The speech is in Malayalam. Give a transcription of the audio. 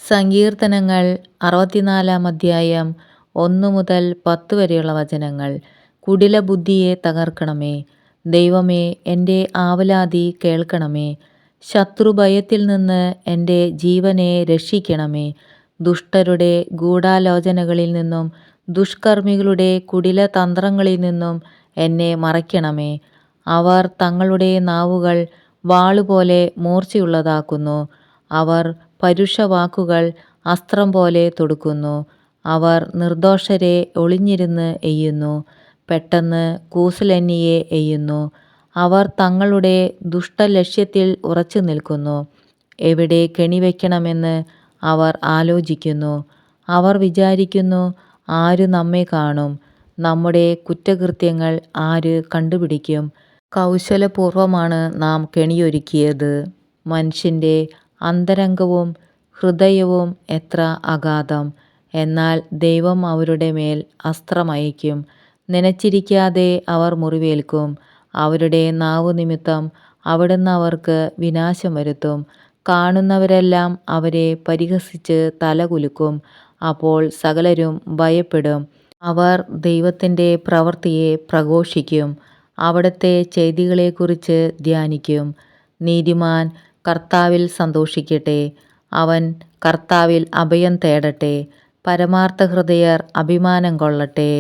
സങ്കീർത്തനങ്ങൾ 64 അധ്യായം 1 മുതൽ 10 വരെയുള്ള വചനങ്ങൾ. കുടിലബുദ്ധിയെ തകർക്കണമേ. ദൈവമേ, എൻ്റെ ആവലാതി കേൾക്കണമേ. ശത്രുഭയത്തിൽ നിന്ന് എൻ്റെ ജീവനെ രക്ഷിക്കണമേ. ദുഷ്ടരുടെ ഗൂഢാലോചനകളിൽ നിന്നും ദുഷ്കർമ്മികളുടെ കുടിലതന്ത്രങ്ങളിൽ നിന്നും എന്നെ മറയ്ക്കണമേ. അവർ തങ്ങളുടെ നാവുകൾ വാളുപോലെ മൂർച്ചയുള്ളതാക്കുന്നു. അവർ പരുഷവാക്കുകൾ അസ്ത്രം പോലെ തൊടുക്കുന്നു. അവർ നിർദോഷരെ ഒളിഞ്ഞിരുന്ന് എയ്യുന്നു. പെട്ടെന്ന് കൂസലന്യെ എയ്യുന്നു. അവർ തങ്ങളുടെ ദുഷ്ടലക്ഷ്യത്തിൽ ഉറച്ചു നിൽക്കുന്നു. എവിടെ കെണിവെക്കണമെന്ന് അവർ ആലോചിക്കുന്നു. അവർ വിചാരിക്കുന്നു, ആര് നമ്മെ കാണും? നമ്മുടെ കുറ്റകൃത്യങ്ങൾ ആര് കണ്ടുപിടിക്കും? കൗശലപൂർവമാണ് നാം കെണിയൊരുക്കിയത്. മനുഷ്യൻ്റെ അന്തരംഗവും ഹൃദയവും എത്ര അഗാധം! എന്നാൽ ദൈവം അവരുടെ മേൽ അസ്ത്രമയയ്ക്കും. നനച്ചിരിക്കാതെ അവർ മുറിവേൽക്കും. അവരുടെ നാവുനിമിത്തം അവിടുന്ന് അവർക്ക് വിനാശം വരുത്തും. കാണുന്നവരെല്ലാം അവരെ പരിഹസിച്ച് തലകുലുക്കും. അപ്പോൾ സകലരും ഭയപ്പെടും. അവർ ദൈവത്തിൻ്റെ പ്രവൃത്തിയെ പ്രഘോഷിക്കും. അവിടുത്തെ ചെയ്തികളെക്കുറിച്ച് ധ്യാനിക്കും. നീതിമാൻ കർത്താവിൽ സന്തോഷിക്കട്ടെ. അവൻ കർത്താവിൽ അഭയം തേടട്ടെ. പരമാർത്ഥഹൃദയർ അഭിമാനം കൊള്ളട്ടെ.